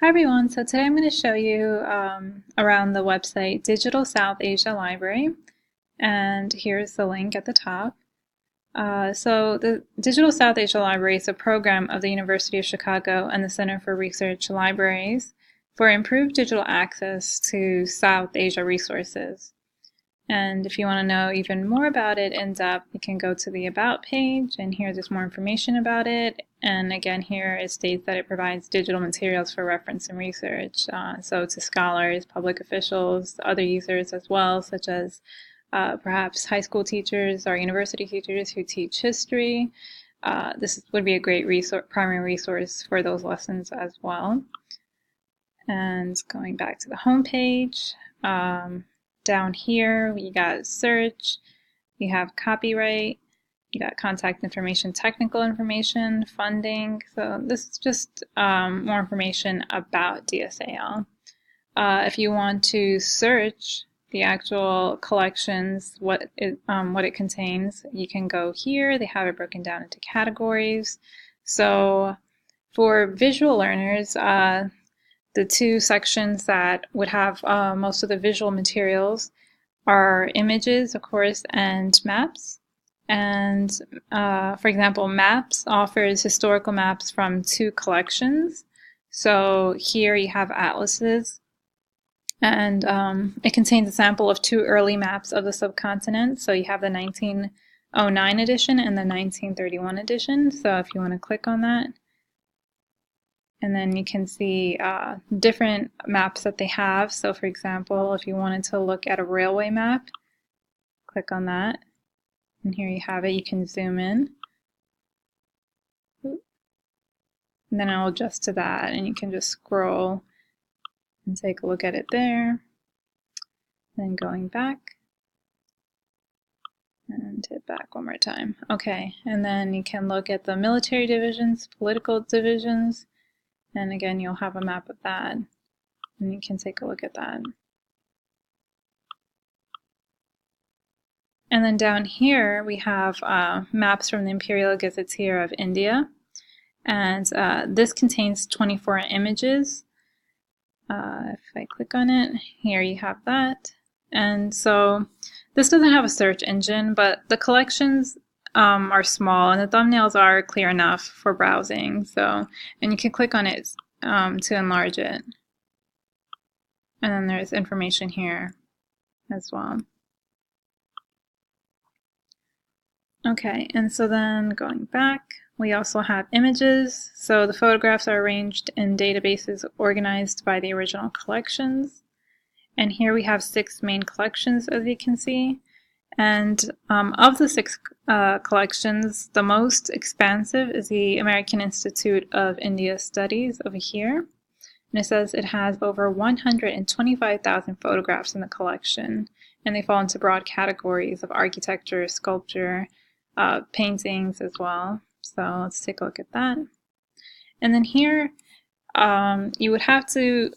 Hi everyone, so today I'm going to show you around the website Digital South Asia Library, and here's the link at the top. So the Digital South Asia Library is a program of the University of Chicago and the Center for Research Libraries for improved digital access to South Asia resources. And if you want to know even more about it in depth, you can go to the About page, and here there's more information about it. And again, here it states that it provides digital materials for reference and research, so to scholars, public officials, other users as well, such as perhaps high school teachers or university teachers who teach history. This would be a great primary resource for those lessons as well. And going back to the home page, down here, we got search, we have copyright, you got contact information, technical information, funding. So this is just more information about DSAL. If you want to search the actual collections, what it contains, you can go here. They have it broken down into categories. So for visual learners, the two sections that would have most of the visual materials are images, of course, and maps. And for example, maps offers historical maps from two collections. So here you have atlases, and it contains a sample of two early maps of the subcontinent. So you have the 1909 edition and the 1931 edition. So if you want to click on that, and then you can see different maps that they have. So for example, if you wanted to look at a railway map, click on that. And here you have it. You can zoom in. And then I'll adjust to that, and you can just scroll and take a look at it there. Then going back. And hit back one more time. Okay, and then you can look at the military divisions, political divisions. And again, you'll have a map of that, and you can take a look at that. And then down here, we have maps from the Imperial Gazetteer of India. And this contains 24 images. If I click on it, here you have that. And so this doesn't have a search engine, but the collections are small, and the thumbnails are clear enough for browsing. So, and you can click on it to enlarge it. And then there's information here as well. Okay, and so then going back, we also have images. So the photographs are arranged in databases organized by the original collections. And here we have 6 main collections, as you can see. And of the 6 collections, the most expansive is the American Institute of India Studies over here. And it says it has over 125,000 photographs in the collection. And they fall into broad categories of architecture, sculpture, paintings as well. So let's take a look at that. And then here, you would have to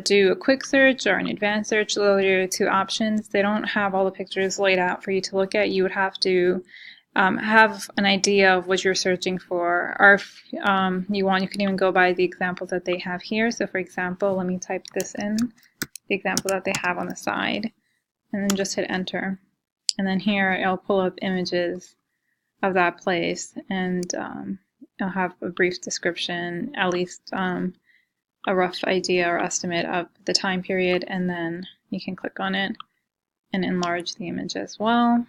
do a quick search or an advanced search. Those are your 2 options. They don't have all the pictures laid out for you to look at. You would have to have an idea of what you're searching for. Or if you want, you can even go by the examples that they have here. So for example, let me type this in, the example that they have on the side, and then just hit enter. And then here it'll pull up images of that place, and it'll have a brief description, at least a rough idea or estimate of the time period, and then you can click on it and enlarge the image as well.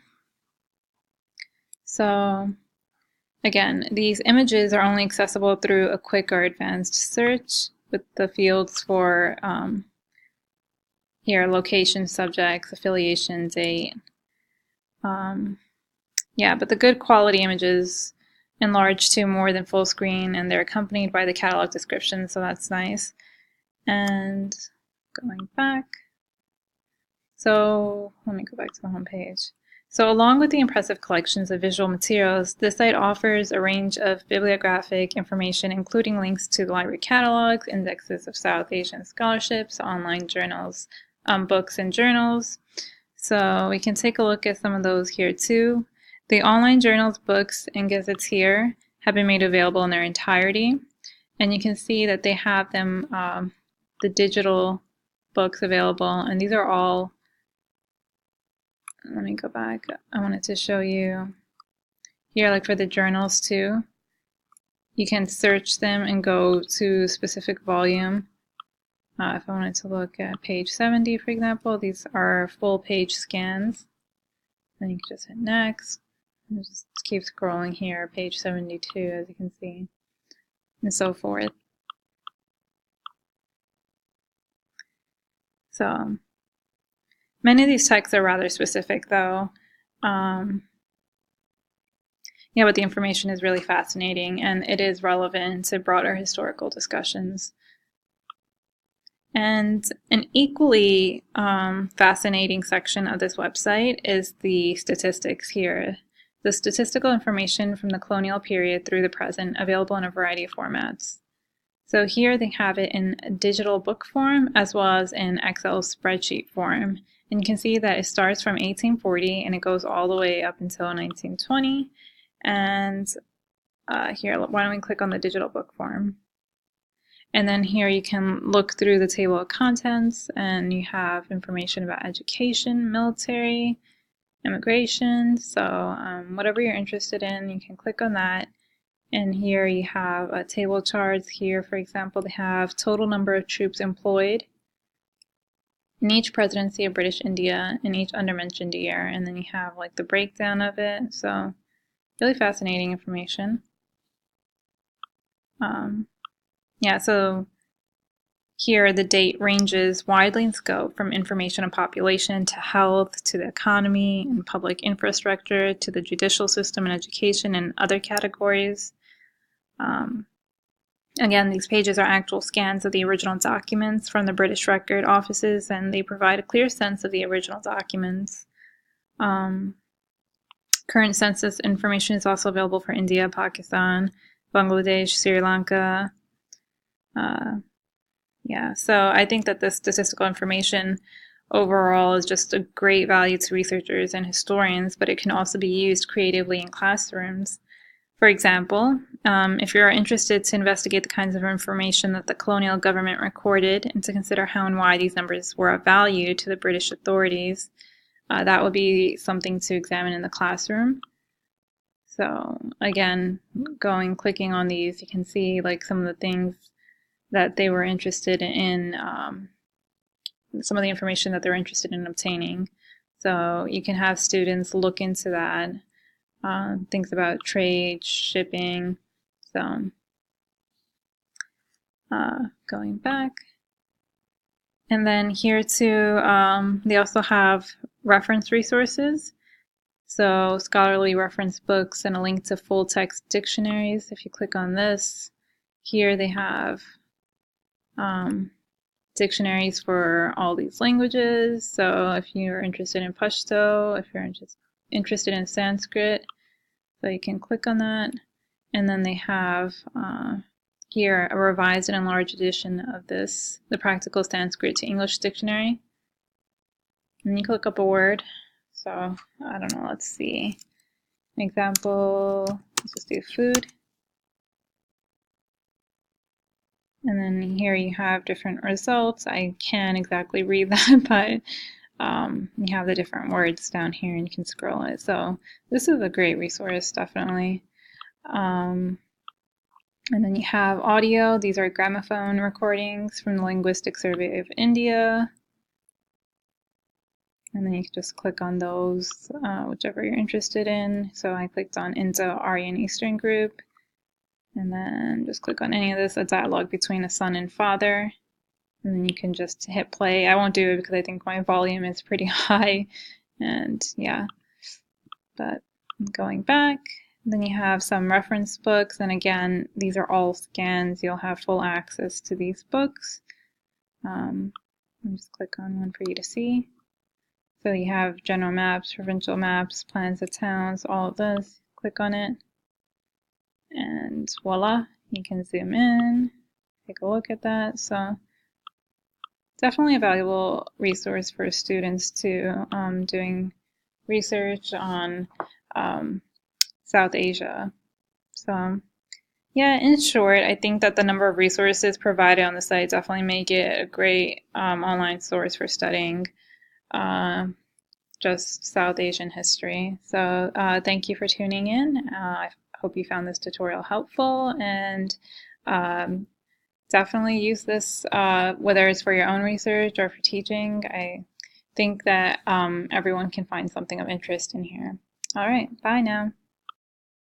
So again, these images are only accessible through a quick or advanced search with the fields for here, location, subjects, affiliation, date. Yeah, but the good quality images enlarge to more than full screen, and they're accompanied by the catalog description, so that's nice. And going back, so let me go back to the home page. So along with the impressive collections of visual materials, this site offers a range of bibliographic information, including links to the library catalogs, indexes of South Asian scholarships, online journals, books and journals. So we can take a look at some of those here too. The online journals, books, and gazetteer have been made available in their entirety. And you can see that they have them, the digital books available, and these are all, let me go back, I wanted to show you here, like for the journals too. You can search them and go to a specific volume. If I wanted to look at page 70, for example, these are full page scans. Then you can just hit next. And just keep scrolling here, page 72, as you can see, and so forth. So many of these texts are rather specific, though. Yeah, but the information is really fascinating, and it is relevant to broader historical discussions. And an equally fascinating section of this website is the statistics here. The statistical information from the colonial period through the present, available in a variety of formats. So here they have it in digital book form as well as in Excel spreadsheet form. And you can see that it starts from 1840 and it goes all the way up until 1920. And here, why don't we click on the digital book form? And then here you can look through the table of contents, and you have information about education, military, immigration. So whatever you're interested in, you can click on that. And here you have a table charts. Here, for example, they have total number of troops employed in each presidency of British India in each undermentioned year. And then you have like the breakdown of it. So really fascinating information. Yeah, so here the date ranges widely in scope from information on population to health to the economy and public infrastructure to the judicial system and education and other categories. Again, these pages are actual scans of the original documents from the British Record offices, and they provide a clear sense of the original documents. Current census information is also available for India, Pakistan, Bangladesh, Sri Lanka. Yeah, so I think that this statistical information overall is just a great value to researchers and historians, but it can also be used creatively in classrooms. For example, if you're interested to investigate the kinds of information that the colonial government recorded and to consider how and why these numbers were of value to the British authorities, that would be something to examine in the classroom. So again, clicking on these, you can see like some of the things that they were interested in, some of the information that they're interested in obtaining. So you can have students look into that, things about trade, shipping. So going back. And then here too, they also have reference resources. So scholarly reference books and a link to full text dictionaries. If you click on this, here they have dictionaries for all these languages. So if you're interested in Pashto, if you're interested in Sanskrit, so you can click on that. And then they have here a revised and enlarged edition of this, the Practical Sanskrit to English Dictionary. And you click up a word. So I don't know, let's see. An example, let's just do food. And then here you have different results. I can't exactly read that, but you have the different words down here and you can scroll it. So this is a great resource, definitely. And then you have audio. These are gramophone recordings from the Linguistic Survey of India. And then you can just click on those, whichever you're interested in. So I clicked on Indo-Aryan Eastern Group. And then just click on any of this, a dialogue between a son and father. And then you can just hit play. I won't do it because I think my volume is pretty high. And yeah, but going back, then you have some reference books. And again, these are all scans. You'll have full access to these books. I'll just click on one for you to see. So you have general maps, provincial maps, plans of towns, all of this. Click on it. And voila, you can zoom in, take a look at that. So definitely a valuable resource for students too, doing research on South Asia. So Yeah, in short, I think that the number of resources provided on the site definitely make it a great online source for studying uh, just South Asian history. So thank you for tuning in. I hope you found this tutorial helpful, and um, definitely use this whether it's for your own research or for teaching. I think that everyone can find something of interest in here. All right, bye now.